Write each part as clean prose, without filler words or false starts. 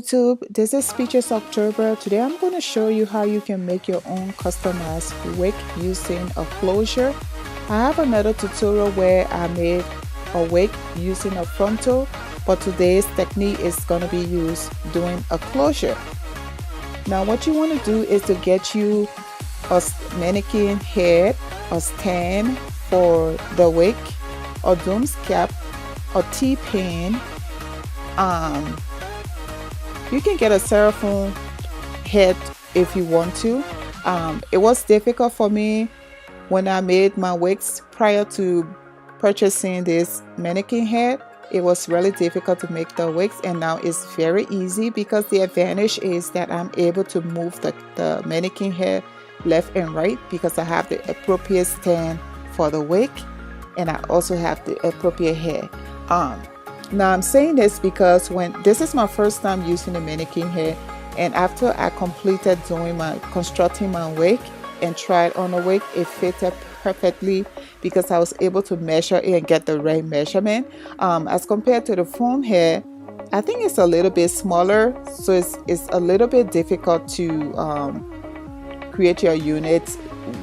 YouTube, this is Peaches October. Today I'm going to show you how you can make your own customized wig using a closure. I have another tutorial where I made a wig using a frontal, but today's technique is going to be used doing a closure. Now what you want to do is to get you a mannequin head, a stand for the wig, a doom's cap, a T-pin. You can get a styrofoam head if you want to. It was difficult for me when I made my wigs prior to purchasing this mannequin head. It was really difficult to make the wigs, and now it's very easy because the advantage is that I'm able to move the mannequin head left and right because I have the appropriate stand for the wig and I also have the appropriate head. Now I'm saying this because this is my first time using the mannequin head, and after I completed constructing my wig and tried on the wig, it fitted perfectly because I was able to measure it and get the right measurement. As compared to the foam head, I think it's a little bit smaller, so it's a little bit difficult to create your units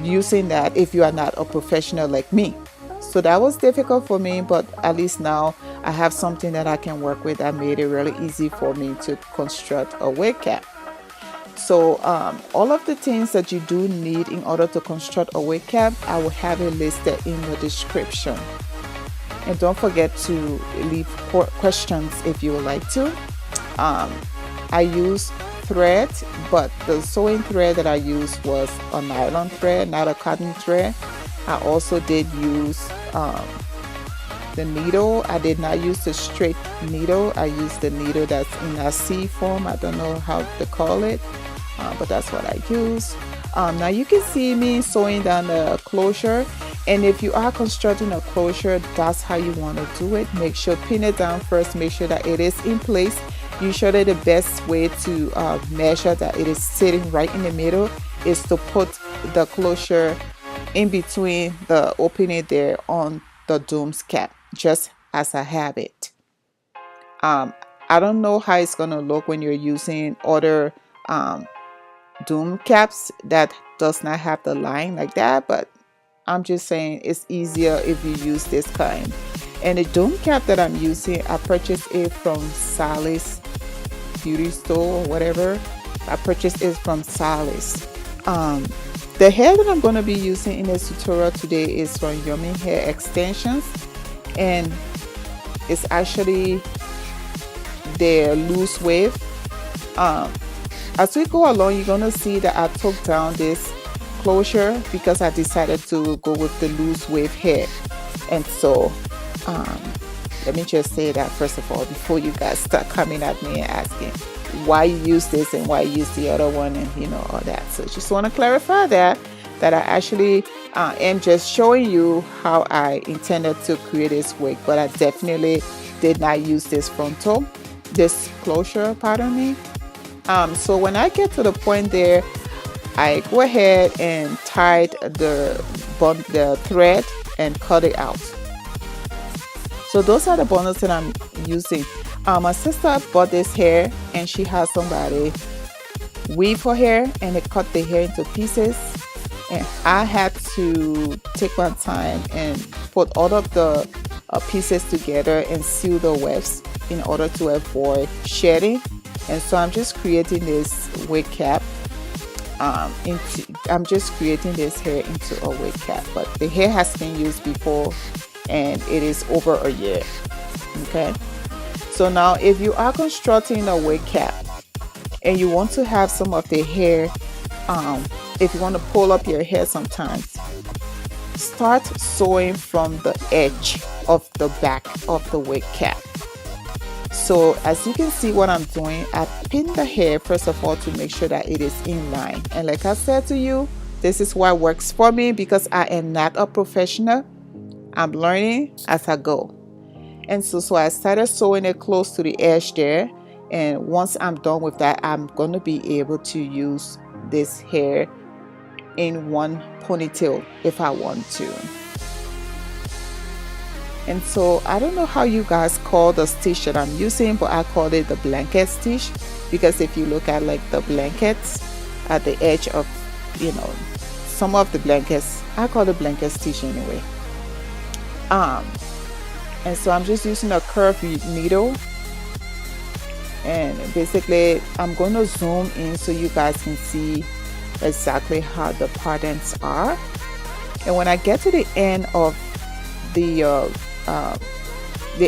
using that if you are not a professional like me. So that was difficult for me, but at least now I have something that I can work with that made it really easy for me to construct a wig cap. So all of the things that you do need in order to construct a wig cap, I will have it listed in the description. And don't forget to leave questions if you would like to. I use thread, but the sewing thread that I used was a nylon thread, not a cotton thread. I also did use the needle. I did not use the straight needle. I used the needle that's in a C form. I don't know how to call it, but that's what I use. Now you can see me sewing down the closure, and if you are constructing a closure, that's how you want to do it. Make sure pin it down first, make sure that it is in place. Usually the best way to measure that it is sitting right in the middle is to put the closure in between the opening there on the doom's cap, just as I have it. I don't know how it's gonna look when you're using other doom caps that does not have the line like that, but I'm just saying it's easier if you use this kind. And the doom cap that I'm using, I purchased it from Sally's beauty store or whatever. I purchased it from Sally's. The hair that I'm going to be using in this tutorial today is from Yummy Hair Extensions, and it's actually their loose wave. As we go along, you're going to see that I took down this closure because I decided to go with the loose wave hair. And so let me just say that first of all before you guys start coming at me and asking why you use this and why you use the other one and all that. So just want to clarify that I actually am just showing you how I intended to create this wig, but I definitely did not use this closure, pardon me. So when I get to the point there, I go ahead and tied the thread and cut it out. So those are the bundles that I'm using. My sister bought this hair and she had somebody weave her hair and they cut the hair into pieces, and I had to take my time and put all of the pieces together and seal the wefts in order to avoid shedding. And so I'm just creating this wig cap I'm just creating this hair into a wig cap, but the hair has been used before and it is over a year. Okay, so now if you are constructing a wig cap and you want to have some of the hair, if you want to pull up your hair sometimes, start sewing from the edge of the back of the wig cap. So as you can see what I'm doing, I pin the hair first of all to make sure that it is in line. And like I said to you, this is what works for me because I am not a professional. I'm learning as I go. And so I started sewing it close to the edge there. And once I'm done with that, I'm going to be able to use this hair in one ponytail if I want to. And so I don't know how you guys call the stitch that I'm using, but I call it the blanket stitch, because if you look at like the blankets at the edge of, you know, some of the blankets, I call it blanket stitch anyway. And so I'm just using a curved needle, and basically I'm going to zoom in so you guys can see exactly how the patterns are. And when I get to the end of the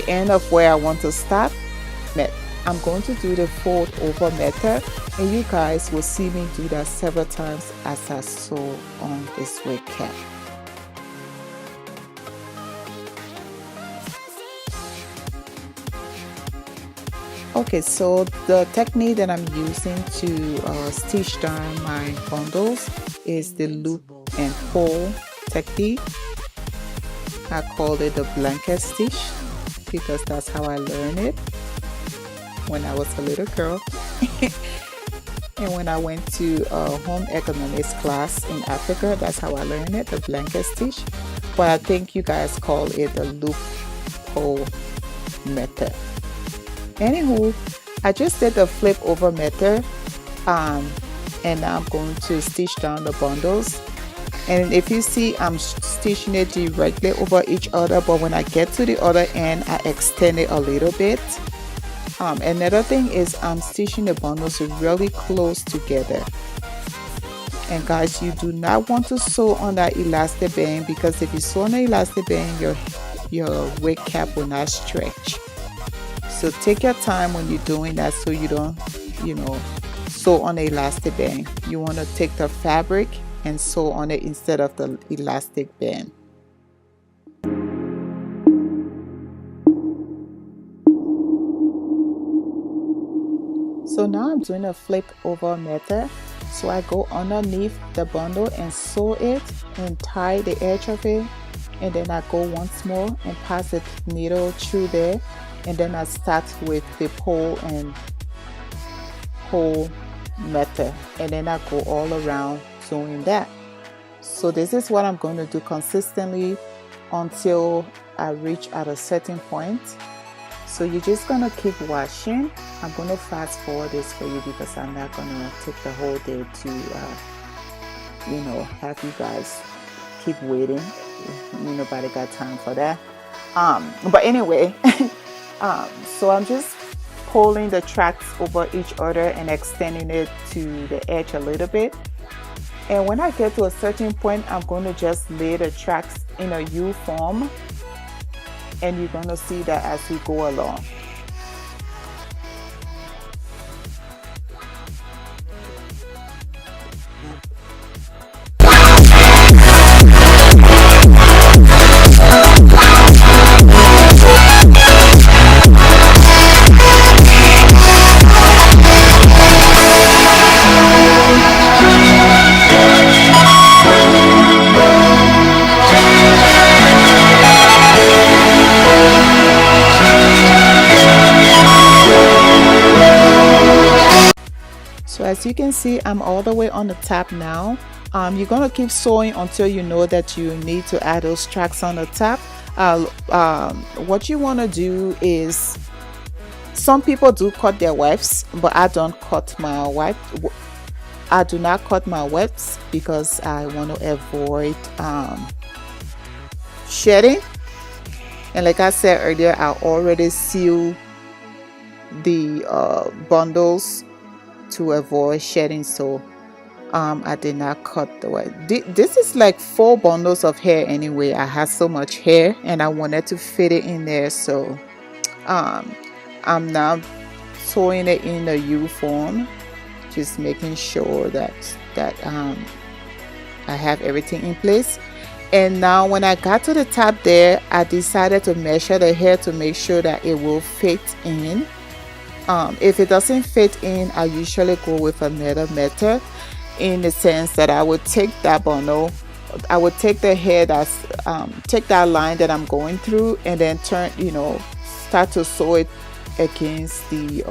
end of where I want to stop, I'm going to do the fold over method, and you guys will see me do that several times as I sew on this wig cap. Okay, so the technique that I'm using to stitch down my bundles is the loop and pull technique. I call it the blanket stitch because that's how I learned it when I was a little girl. And when I went to home economics class in Africa, that's how I learned it, the blanket stitch. But I think you guys call it the loop pull method. Anywho, I just did the flip over method, and now I'm going to stitch down the bundles. And if you see, I'm stitching it directly over each other, but when I get to the other end, I extend it a little bit. Another thing is I'm stitching the bundles really close together. And guys, you do not want to sew on that elastic band, because if you sew on the elastic band, your wig cap will not stretch. So take your time when you're doing that so you don't, you know, sew on the elastic band. You want to take the fabric and sew on it instead of the elastic band. So now I'm doing a flip over method. So I go underneath the bundle and sew it and tie the edge of it, and then I go once more and pass the needle through there, and then I start with the pull and pull method, and then I go all around doing that. So this is what I'm going to do consistently until I reach at a certain point. So you're just going to keep watching. I'm going to fast forward this for you because I'm not going to take the whole day to you know, have you guys keep waiting. Nobody got time for that. But anyway, so I'm just pulling the tracks over each other and extending it to the edge a little bit. And when I get to a certain point, I'm going to just lay the tracks in a U form, and you're going to see that as we go along. So as you can see, I'm all the way on the top now. You're going to keep sewing until you know that you need to add those tracks on the top. What you want to do is, some people do cut their wefts, but I don't cut my weft. I do not cut my wefts because I want to avoid shedding. And like I said earlier, I already sealed the bundles to avoid shedding, so I did not cut the weft. This is like 4 bundles of hair anyway. I had so much hair and I wanted to fit it in there, so I'm now sewing it in a U form, just making sure that I have everything in place. And now when I got to the top there, I decided to measure the hair to make sure that it will fit in. If it doesn't fit in, I usually go with another method, in the sense that I would take that bundle, I would take the hair that's take that line that I'm going through, and then turn, start to sew it against the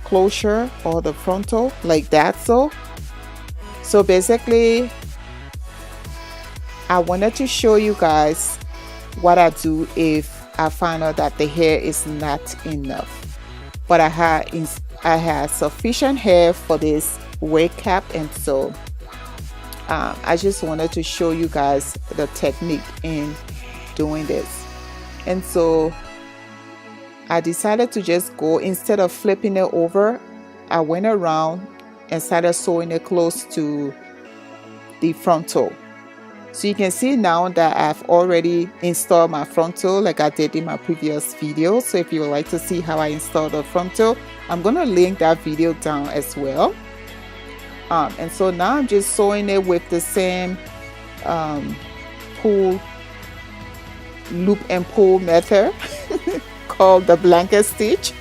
closure or the frontal, like that. So basically I wanted to show you guys what I do if I find out that the hair is not enough. But I had sufficient hair for this wig cap, and so I just wanted to show you guys the technique in doing this. And so I decided to just go, instead of flipping it over, I went around and started sewing it close to the frontal. So you can see now that I've already installed my frontal like I did in my previous video. So if you would like to see how I installed the frontal, I'm going to link that video down as well. And so now I'm just sewing it with the same pull, loop and pull method called the blanket stitch.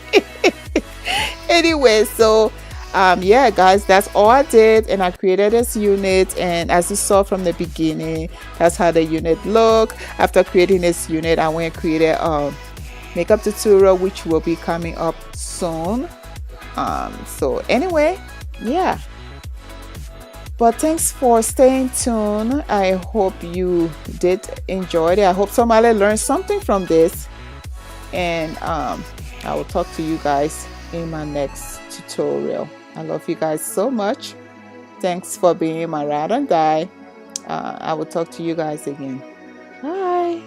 Anyway, so yeah guys, that's all I did, and I created this unit, and as you saw from the beginning, that's how the unit looked. After creating this unit, I went and created a makeup tutorial which will be coming up soon. So anyway, yeah, but thanks for staying tuned. I hope you did enjoy it. I hope somebody learned something from this, and I will talk to you guys in my next tutorial. I love you guys so much. Thanks for being my ride and die. I will talk to you guys again. Bye.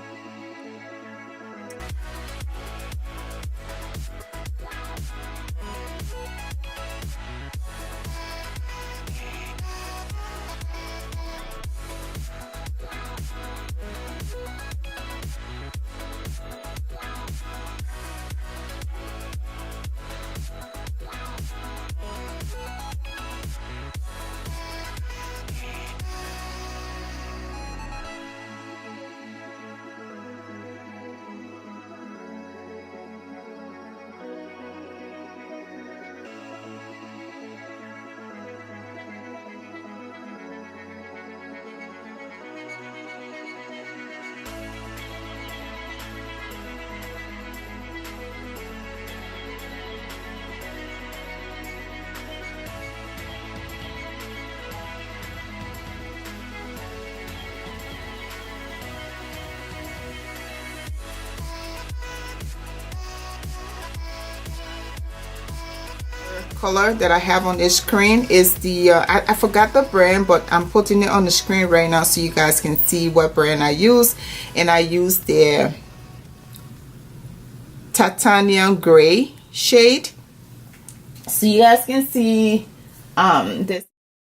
Color that I have on this screen is the I forgot the brand, but I'm putting it on the screen right now so you guys can see what brand I use. And I use the titanium gray shade, so you guys can see this.